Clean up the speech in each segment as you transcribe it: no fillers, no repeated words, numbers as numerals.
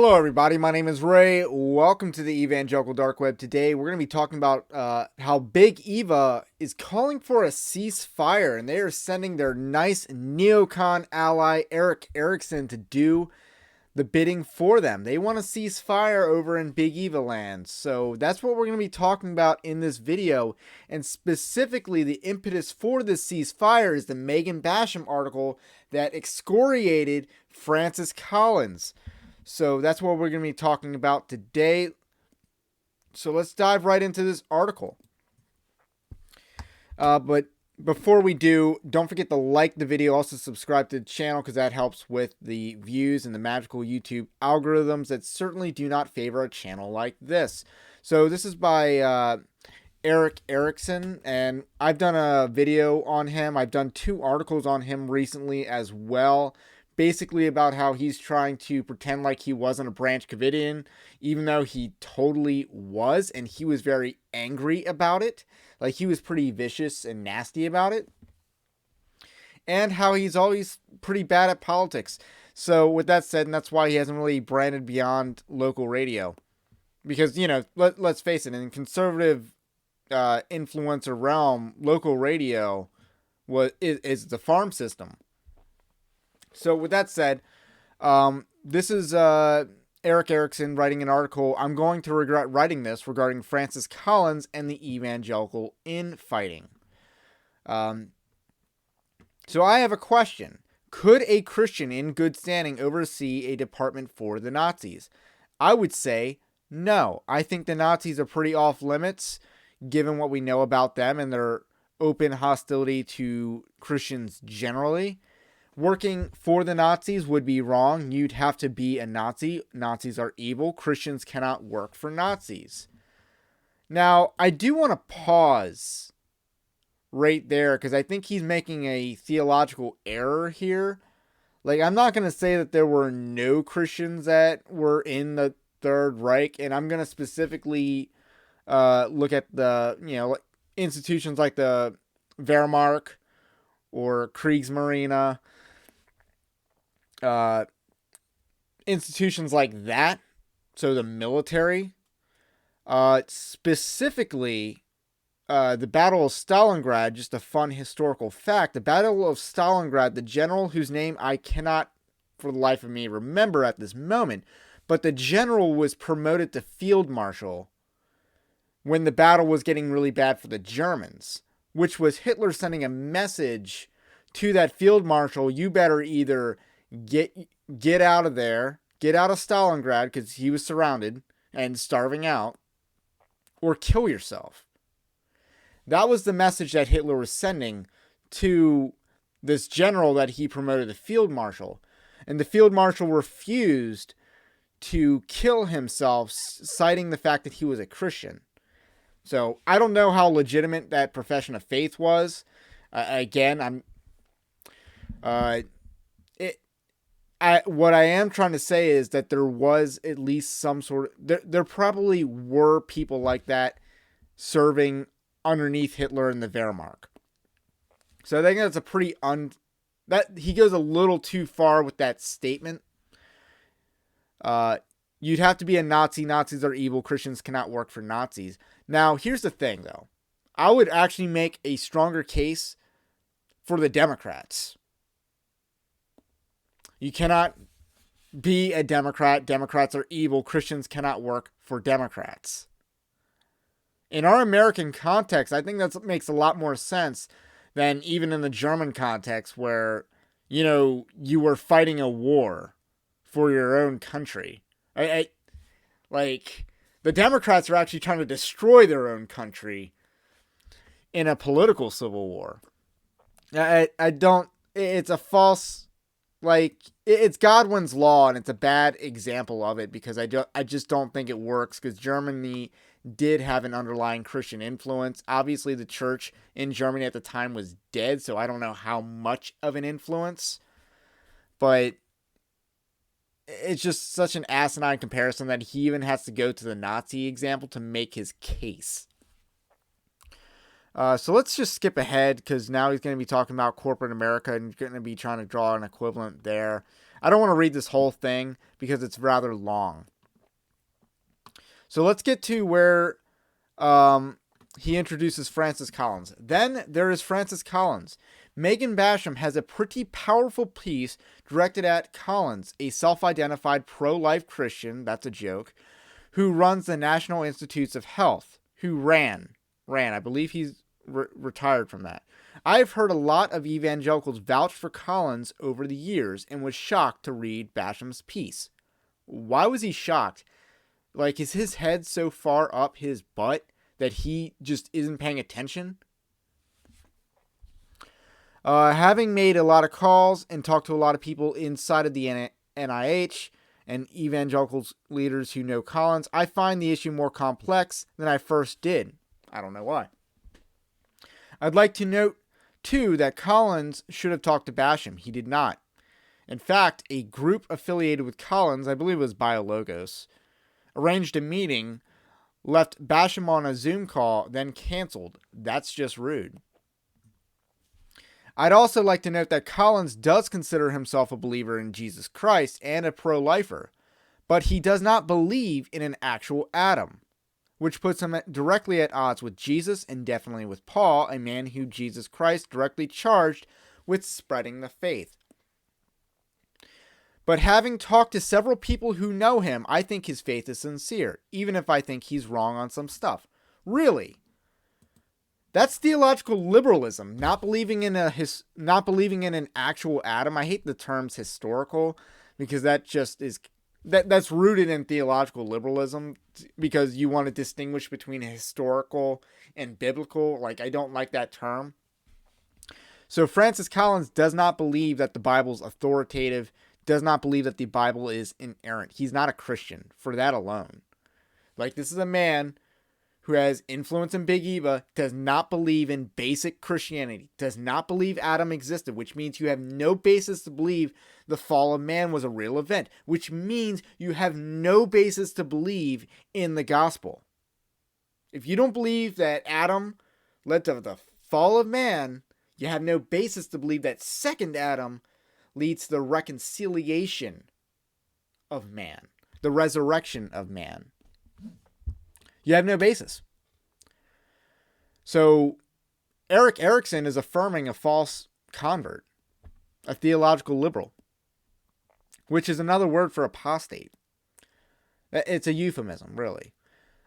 Hello, everybody. My name is Ray. Welcome to the Evangelical Dark Web. Today, we're going to be talking about how Big Eva is calling for a ceasefire, and they are sending their nice neocon ally Erickson to do the bidding for them. They want a ceasefire over in Big Eva land. So that's what we're going to be talking about in this video. And specifically, the impetus for this ceasefire is the Megan Basham article that excoriated Francis Collins. So that's what we're going to be talking about today. So let's dive right into this article. But before we do, don't forget to like the video. Also subscribe to the channel because that helps with the views and the magical YouTube algorithms that certainly do not favor a channel like this. So this is by Erickson, and I've done a video on him. I've done 2 articles on him recently as well. Basically about how he's trying to pretend like he wasn't a Branch Covidian, even though he totally was, and he was very angry about it. Like, he was pretty vicious and nasty about it. And how he's always pretty bad at politics. So, with that said, and that's why he hasn't really branded beyond local radio. Because, you know, let's face it, in conservative influencer realm, local radio is the farm system. So with that said, this is Erickson writing an article. I'm going to regret writing this regarding Francis Collins and the Evangelical infighting. So I have a question. Could a Christian in good standing oversee a department for the Nazis? I would say no. I think the Nazis are pretty off limits, given what we know about them and their open hostility to Christians generally. Working for the Nazis would be wrong. You'd have to be a Nazi. Nazis are evil. Christians cannot work for Nazis. Now, I do want to pause right there because I think he's making a theological error here. Like, I'm not going to say that there were no Christians that were in the Third Reich, and I'm going to specifically look at the, institutions like the Wehrmacht or Kriegsmarine. Institutions like that, so the military, specifically the Battle of Stalingrad. Just a fun historical fact: the Battle of Stalingrad, the general whose name I cannot for the life of me remember at this moment, but the general was promoted to field marshal when the battle was getting really bad for the Germans, which was Hitler sending a message to that field marshal: you better either get out of there, get out of Stalingrad because he was surrounded and starving out, or kill yourself. That was the message that Hitler was sending to this general that he promoted to field marshal. And the field marshal refused to kill himself, citing the fact that he was a Christian. So I don't know how legitimate that profession of faith was. What I am trying to say is that there was at least some sort of... There probably were people like that serving underneath Hitler and the Wehrmacht. So I think that's a pretty... that he goes a little too far with that statement. You'd have to be a Nazi. Nazis are evil. Christians cannot work for Nazis. Now, here's the thing, though. I would actually make a stronger case for the Democrats. You cannot be a Democrat. Democrats are evil. Christians cannot work for Democrats. In our American context, I think that makes a lot more sense than even in the German context where, you were fighting a war for your own country. Like, the Democrats are actually trying to destroy their own country in a political civil war. It's a false... it's Godwin's law, and it's a bad example of it because I just don't think it works because Germany did have an underlying Christian influence. Obviously, the church in Germany at the time was dead, so I don't know how much of an influence. But it's just such an asinine comparison that he even has to go to the Nazi example to make his case. So let's just skip ahead because now he's going to be talking about corporate America and going to be trying to draw an equivalent there. I don't want to read this whole thing because it's rather long. So let's get to where he introduces Francis Collins. Then there is Francis Collins. Megan Basham has a pretty powerful piece directed at Collins, a self-identified pro-life Christian, that's a joke, who runs the National Institutes of Health, who ran. I believe he's retired from that. I've heard a lot of evangelicals vouch for Collins over the years and was shocked to read Basham's piece. Why was he shocked? Like, is his head so far up his butt that he just isn't paying attention? Having made a lot of calls and talked to a lot of people inside of the NIH and evangelicals leaders who know Collins, I find the issue more complex than I first did. I don't know why. I'd like to note, too, that Collins should have talked to Basham. He did not. In fact, a group affiliated with Collins, I believe it was BioLogos, arranged a meeting, left Basham on a Zoom call, then canceled. That's just rude. I'd also like to note that Collins does consider himself a believer in Jesus Christ and a pro-lifer, but he does not believe in an actual Adam, which puts him directly at odds with Jesus and definitely with Paul, a man who Jesus Christ directly charged with spreading the faith. But having talked to several people who know him, I think his faith is sincere, even if I think he's wrong on some stuff. Really. That's theological liberalism, not believing in an actual Adam. I hate the terms historical because that just is that's rooted in theological liberalism because you want to distinguish between historical and biblical. Like, I don't like that term. So Francis Collins does not believe that the Bible's authoritative, does not believe that the Bible is inerrant. He's not a Christian for that alone. Like, this is a man who has influence in Big Eva, does not believe in basic Christianity, does not believe Adam existed, which means you have no basis to believe the fall of man was a real event, which means you have no basis to believe in the gospel. If you don't believe that Adam led to the fall of man, you have no basis to believe that second Adam leads to the reconciliation of man, the resurrection of man. You have no basis. So Erickson is affirming a false convert, a theological liberal, which is another word for apostate. It's a euphemism, really.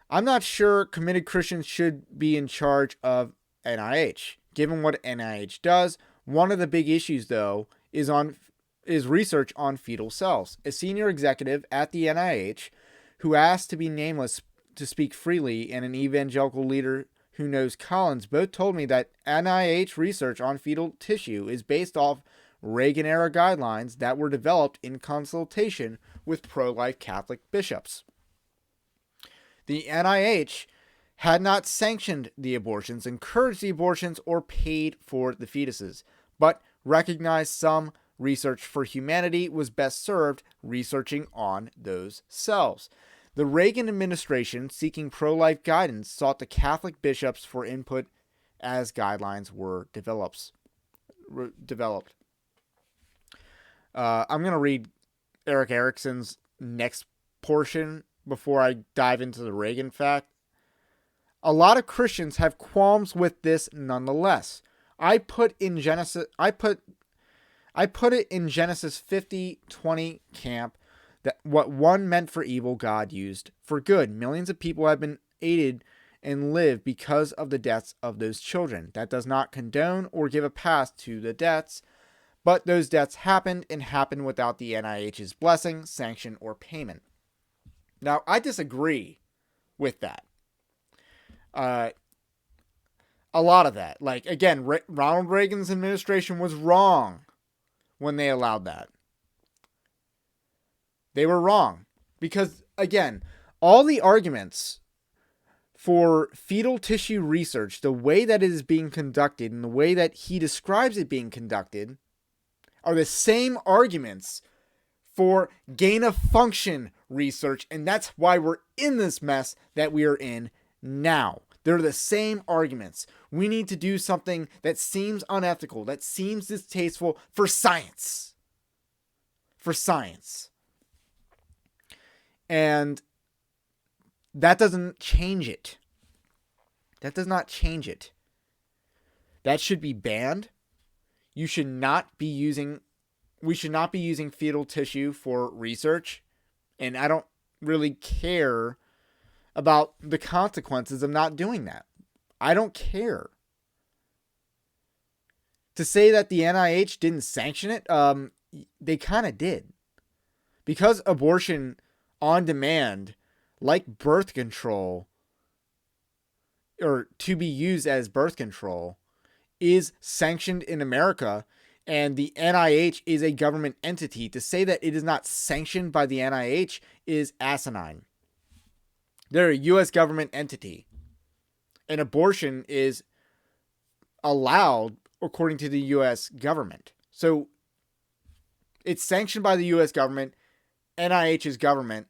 I'm not sure committed Christians should be in charge of NIH. Given what NIH does, one of the big issues, though, is research on fetal cells. A senior executive at the NIH who asked to be nameless to speak freely, and an evangelical leader who knows Collins both told me that NIH research on fetal tissue is based off Reagan-era guidelines that were developed in consultation with pro-life Catholic bishops. The NIH had not sanctioned the abortions, encouraged the abortions, or paid for the fetuses, but recognized some research for humanity was best served researching on those cells. The Reagan administration, seeking pro-life guidance, sought the Catholic bishops for input as guidelines were developed. I'm going to read Erickson's next portion before I dive into the Reagan fact. A lot of Christians have qualms with this nonetheless. I put it in Genesis 50:20 camp. That what one meant for evil, God used for good. Millions of people have been aided and live because of the deaths of those children. That does not condone or give a pass to the deaths, but those deaths happened and happened without the NIH's blessing, sanction, or payment. Now, I disagree with that. A lot of that. Like, again, Ronald Reagan's administration was wrong when they allowed that. They were wrong because, again, all the arguments for fetal tissue research, the way that it is being conducted and the way that he describes it being conducted are the same arguments for gain of function research. And that's why we're in this mess that we are in now. They're the same arguments. We need to do something that seems unethical, that seems distasteful for science. for science. And that doesn't change it. That does not change it. That should be banned. We should not be using fetal tissue for research. And I don't really care about the consequences of not doing that. I don't care. To say that the NIH didn't sanction it, they kind of did. Because abortion on demand, like birth control, or to be used as birth control, is sanctioned in America, and the NIH is a government entity. To say that it is not sanctioned by the NIH is asinine. They're a U.S. government entity. And abortion is allowed according to the U.S. government. So it's sanctioned by the U.S. government, NIH's government.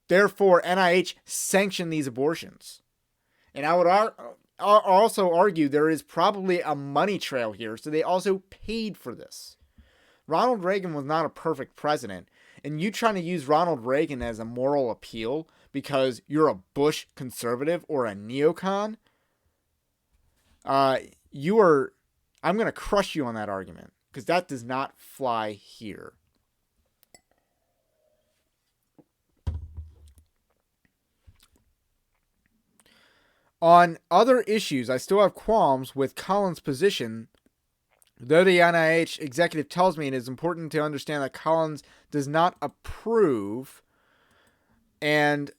Therefore, NIH sanctioned these abortions. And I would also argue there is probably a money trail here, so they also paid for this. Ronald Reagan was not a perfect president, and you trying to use Ronald Reagan as a moral appeal because you're a Bush conservative or a neocon, I'm going to crush you on that argument, because that does not fly here. On other issues, I still have qualms with Collins' position, though the NIH executive tells me it is important to understand that Collins does not approve and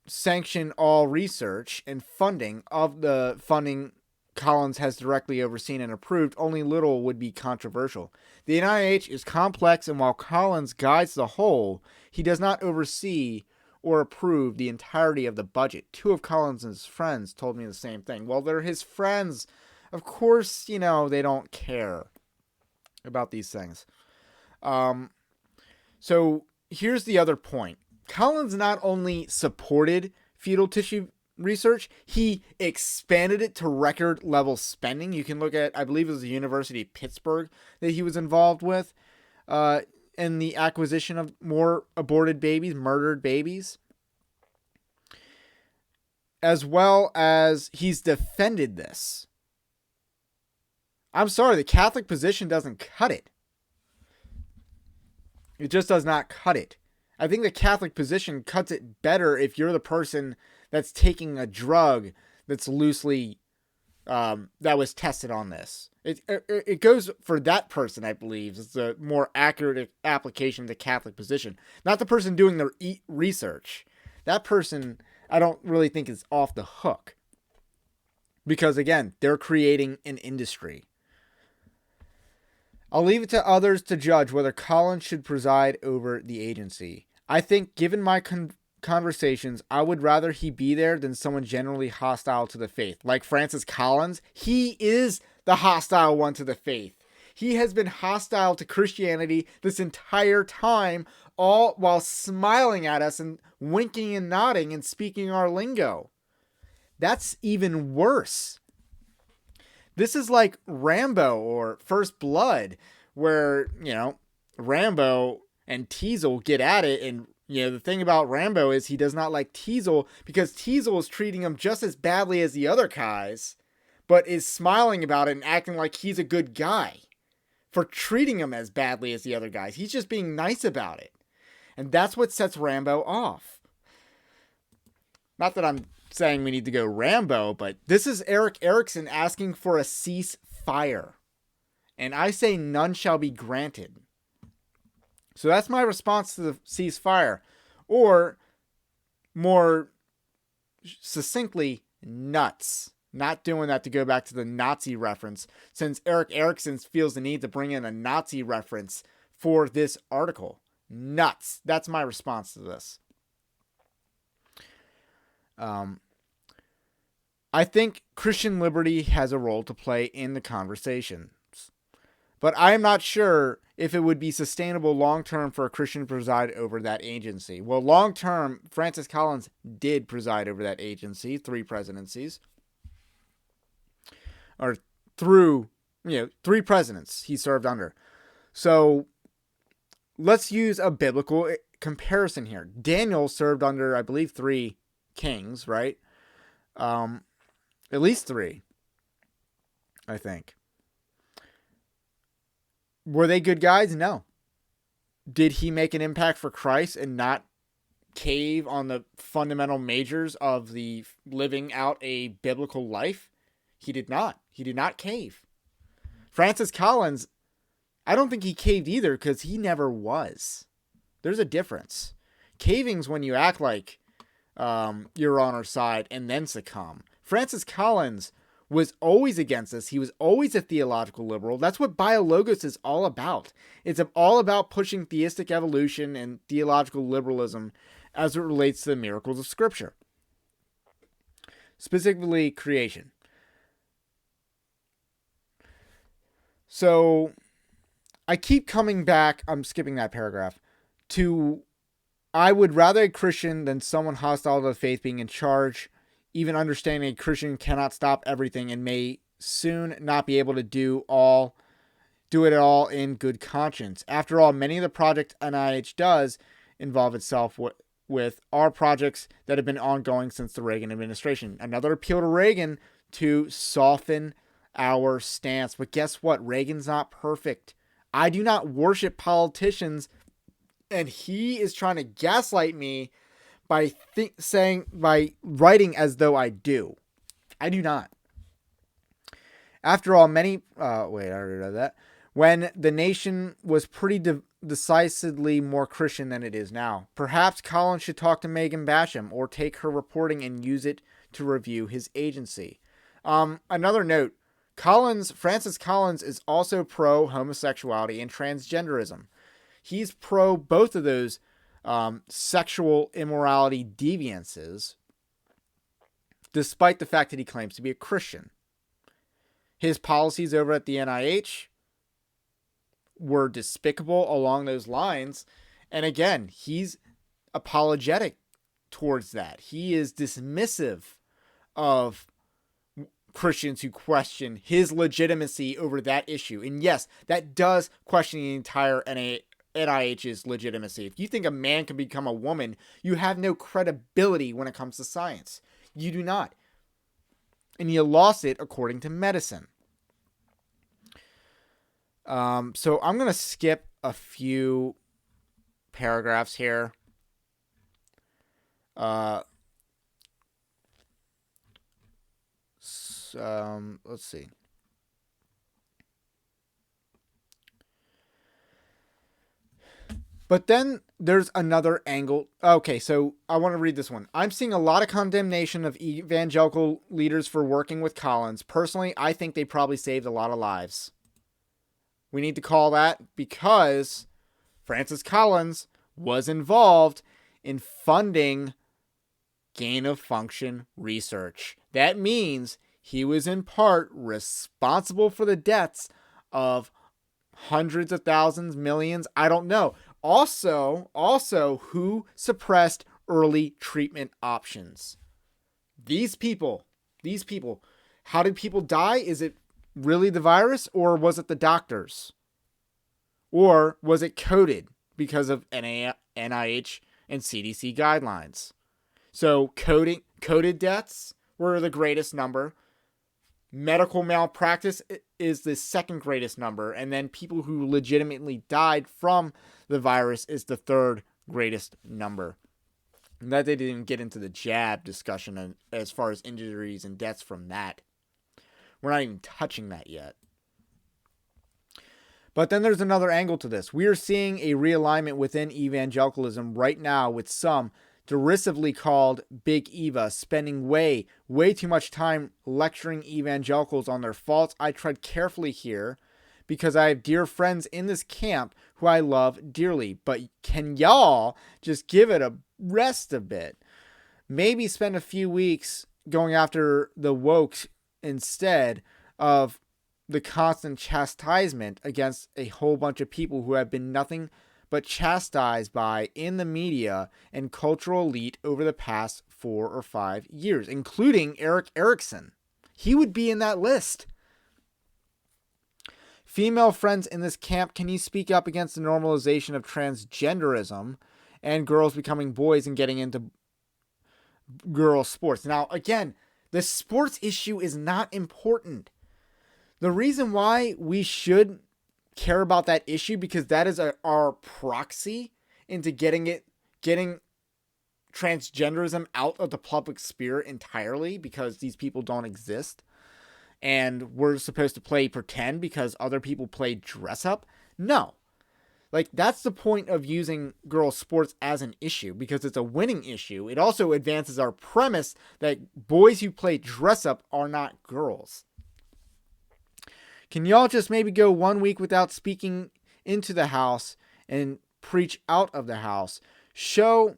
sanction all research and funding. Of the funding Collins has directly overseen and approved, only little would be controversial. The NIH is complex, and while Collins guides the whole, he does not oversee or approve the entirety of the budget. Two of Collins' friends told me the same thing. Well, they're his friends. Of course, they don't care about these things. So here's the other point. Collins not only supported fetal tissue research, he expanded it to record level spending. You can look at, I believe it was the University of Pittsburgh that he was involved with, in the acquisition of more aborted babies, murdered babies. As well as he's defended this. I'm sorry, the Catholic position doesn't cut it. It just does not cut it. I think the Catholic position cuts it better if you're the person that's taking a drug that's loosely, that was tested on this. It goes for that person, I believe. It's a more accurate application of the Catholic position. Not the person doing their research. That person, I don't really think is off the hook. Because again, they're creating an industry. I'll leave it to others to judge whether Collins should preside over the agency. I think, given my conversations, I would rather he be there than someone generally hostile to the faith. Like Francis Collins, he is the hostile one to the faith. He has been hostile to Christianity this entire time, all while smiling at us and winking and nodding and speaking our lingo. That's even worse. This is like Rambo or First Blood, where, Rambo and Teasel get at it. And, the thing about Rambo is he does not like Teasel because Teasel is treating him just as badly as the other guys, but is smiling about it and acting like he's a good guy for treating him as badly as the other guys. He's just being nice about it. And that's what sets Rambo off. Not that I'm saying we need to go Rambo, but this is Erickson asking for a ceasefire. And I say none shall be granted. So that's my response to the ceasefire. Or, more succinctly, nuts. Not doing that to go back to the Nazi reference, since Erickson feels the need to bring in a Nazi reference for this article. Nuts. That's my response to this. I think Christian liberty has a role to play in the conversations, but I am not sure if it would be sustainable long-term for a Christian to preside over that agency. Well, long-term, Francis Collins did preside over that agency, 3 presidencies, or through, 3 presidents he served under. So let's use a biblical comparison here. Daniel served under, I believe, 3 kings, right? At least 3, I think. Were they good guys? No. Did he make an impact for Christ and not cave on the fundamental majors of the living out a biblical life? He did not. He did not cave. Francis Collins, I don't think he caved either, because he never was. There's a difference. Caving's when you act like you're on our side and then succumb. Francis Collins was always against this. He was always a theological liberal. That's what Biologos is all about. It's all about pushing theistic evolution and theological liberalism as it relates to the miracles of Scripture, specifically creation. So I keep coming back, I'm skipping that paragraph, to I would rather a Christian than someone hostile to the faith being in charge, even understanding a Christian cannot stop everything and may soon not be able to do it all in good conscience. After all, many of the projects NIH does involve itself with are projects that have been ongoing since the Reagan administration. Another appeal to Reagan to soften our stance. But guess what? Reagan's not perfect. I do not worship politicians, and he is trying to gaslight me by writing as though I do. I do not. After all, I already read that. When the nation was pretty decisively more Christian than it is now. Perhaps Collins should talk to Megan Basham or take her reporting and use it to review his agency. Another note, Francis Collins is also pro-homosexuality and transgenderism. He's pro both of those sexual immorality deviances, despite the fact that he claims to be a Christian. His policies over at the NIH were despicable along those lines. And again, he's apologetic towards that. He is dismissive of Christians who question his legitimacy over that issue. And yes, that does question the entire NIH's legitimacy. If you think a man can become a woman, you have no credibility when it comes to science. You do not. And you lost it according to medicine. So I'm going to skip a few paragraphs here. Let's see. But then there's another angle. Okay, so I want to read this one. I'm seeing a lot of condemnation of evangelical leaders for working with Collins. Personally, I think they probably saved a lot of lives. We need to call that because Francis Collins was involved in funding gain-of-function research. That means he was in part responsible for the deaths of hundreds of thousands, millions, I don't know. Also, who suppressed early treatment options? These people, how did people die? Is it really the virus, or was it the doctors? Or was it coded because of NIH and CDC guidelines? So coded deaths were the greatest number. Medical malpractice is the second greatest number. And then people who legitimately died from the virus is the third greatest number. And that they didn't even get into the jab discussion as far as injuries and deaths from that. We're not even touching that yet. But then there's another angle to this. We are seeing a realignment within evangelicalism right now, with some derisively called Big Eva spending way too much time lecturing evangelicals on their faults. I tread carefully here because I have dear friends in this camp who I love dearly. But can y'all just give it a rest a bit? Maybe spend a few weeks going after the woke instead of the constant chastisement against a whole bunch of people who have been nothing but chastised by in the media and cultural elite over the past 4 or 5 years, including Erickson. He would be in that list. Female friends in this camp, can you speak up against the normalization of transgenderism and girls becoming boys and getting into girl sports? Now, again, the sports issue is not important. The reason why we should care about that issue, because that is our proxy into getting transgenderism out of the public sphere entirely, because these people don't exist. And we're supposed to play pretend because other people play dress up. No. Like, that's the point of using girls' sports as an issue, because it's a winning issue. It also advances our premise that boys who play dress up are not girls. Can y'all just maybe go 1 week without speaking into the house and preach out of the house? Show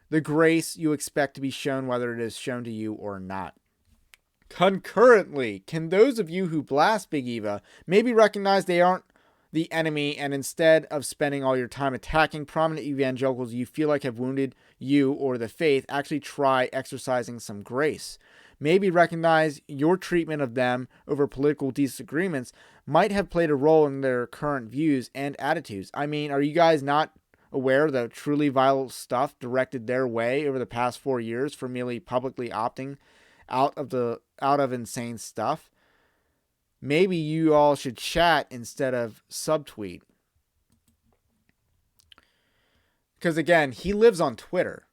the grace you expect to be shown, whether it is shown to you or not. Concurrently, can those of you who blast Big Eva maybe recognize they aren't the enemy, and instead of spending all your time attacking prominent evangelicals you feel like have wounded you or the faith, actually try exercising some grace? Maybe recognize your treatment of them over political disagreements might have played a role in their current views and attitudes. I mean, are you guys not aware of the truly vile stuff directed their way over the past 4 years for merely publicly opting out of insane stuff? Maybe you all should chat instead of subtweet. Because again, he lives on Twitter.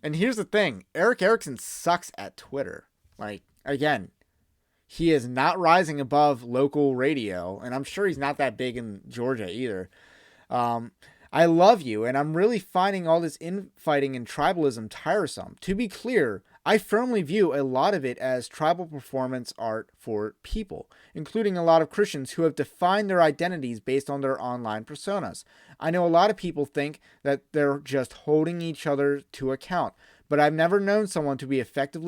And here's the thing, Erickson sucks at Twitter. Like, again, he is not rising above local radio, and I'm sure he's not that big in Georgia either. I love you, and I'm really finding all this infighting and tribalism tiresome. To be clear, I firmly view a lot of it as tribal performance art for people, including a lot of Christians who have defined their identities based on their online personas. I know a lot of people think that they're just holding each other to account, but I've never known someone to be effective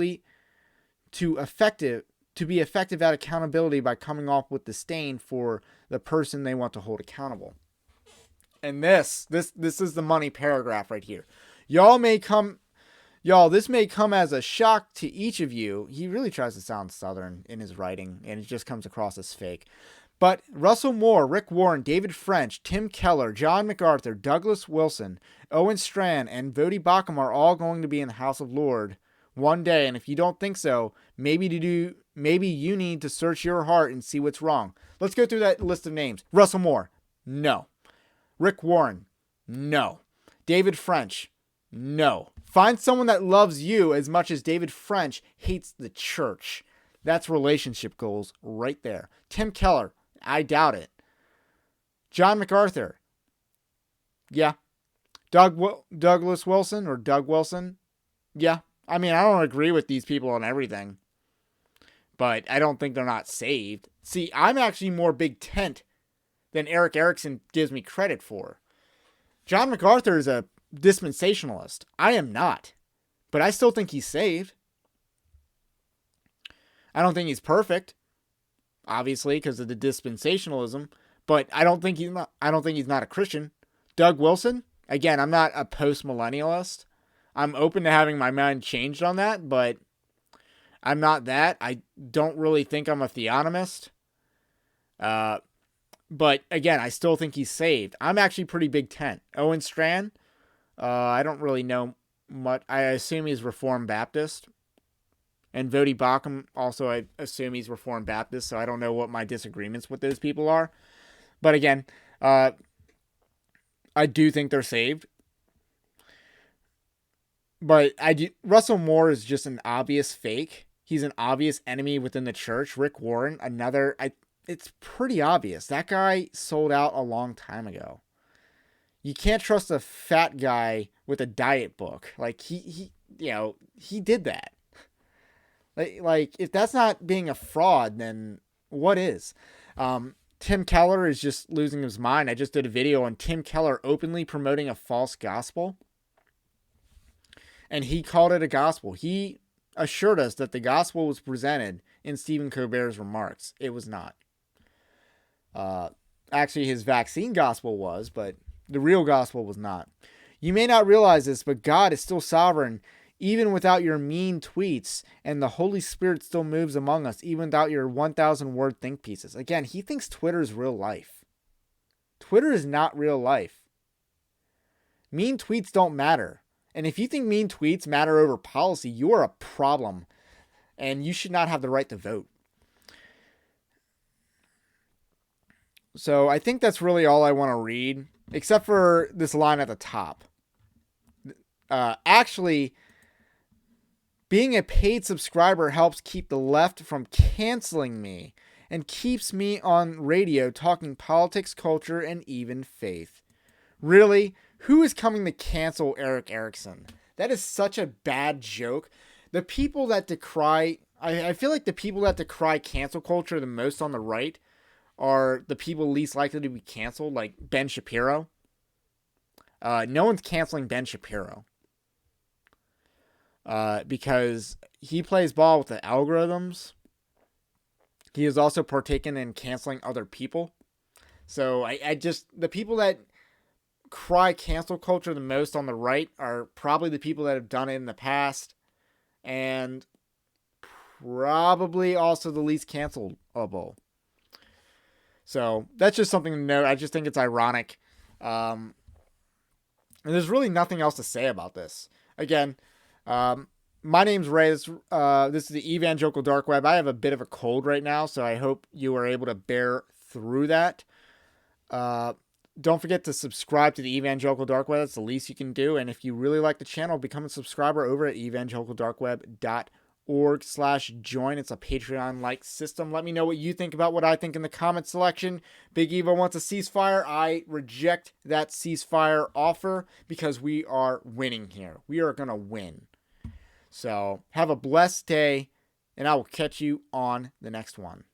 at accountability by coming off with disdain for the person they want to hold accountable. And this is the money paragraph right here. This may come as a shock to each of you. He really tries to sound Southern in his writing, and it just comes across as fake. But Russell Moore, Rick Warren, David French, Tim Keller, John MacArthur, Douglas Wilson, Owen Strachan, and Vodi Bakum are all going to be in the House of Lord one day. And if you don't think so, maybe you need to search your heart and see what's wrong. Let's go through that list of names. Russell Moore, no. Rick Warren, no. David French, no. Find someone that loves you as much as David French hates the church. That's relationship goals right there. Tim Keller, I doubt it. John MacArthur, yeah. Douglas Wilson or Doug Wilson, yeah. I mean, I don't agree with these people on everything, but I don't think they're not saved. See, I'm actually more Big Tent than Erickson gives me credit for. John MacArthur is a dispensationalist. I am not. But I still think he's saved. I don't think he's perfect, obviously, because of the dispensationalism, but I don't think he's not a Christian. Doug Wilson, again, I'm not a post-millennialist. I'm open to having my mind changed on that, but I'm not that. I don't really think I'm a theonomist. But again, I still think he's saved. I'm actually pretty Big Tent. Owen Strachan, I don't really know much. I assume he's Reformed Baptist. And Vodi Bakum, also I assume he's Reformed Baptist, so I don't know what my disagreements with those people are. But again, I do think they're saved. But Russell Moore is just an obvious fake. He's an obvious enemy within the church. Rick Warren, it's pretty obvious. That guy sold out a long time ago. You can't trust a fat guy with a diet book. Like he did that. Like if that's not being a fraud, then what is? Tim Keller is just losing his mind. I just did a video on Tim Keller openly promoting a false gospel. And he called it a gospel. He assured us that the gospel was presented in Stephen Colbert's remarks. It was not. Actually, his vaccine gospel was, but the real gospel was not. You may not realize this, but God is still sovereign, even without your mean tweets, and the Holy Spirit still moves among us, even without your 1,000 word think pieces. Again, he thinks Twitter is real life. Twitter is not real life. Mean tweets don't matter. And if you think mean tweets matter over policy, you are a problem. And you should not have the right to vote. So I think that's really all I want to read, except for this line at the top. Actually, being a paid subscriber helps keep the left from canceling me and keeps me on radio talking politics, culture, and even faith. Really? Who is coming to cancel Erickson? That is such a bad joke. The people that decry, I feel like the people that decry cancel culture the most on the right are the people least likely to be canceled, like Ben Shapiro. No one's canceling Ben Shapiro. Because he plays ball with the algorithms. He has also partaken in canceling other people. So I just, the people that cry cancel culture the most on the right are probably the people that have done it in the past, and probably also the least cancelable. So that's just something to note. I just think it's ironic. And there's really nothing else to say about this. Again, my name's Ray. This is the Evangelical Dark Web. I have a bit of a cold right now, so I hope you are able to bear through that. Don't forget to subscribe to the Evangelical Dark Web. That's the least you can do. And if you really like the channel, become a subscriber over at evangelicaldarkweb.org/join. It's a Patreon-like system. Let me know what you think about what I think in the comment section. Big Eva wants a ceasefire. I reject that ceasefire offer because we are winning here. We are going to win. So have a blessed day, and I will catch you on the next one.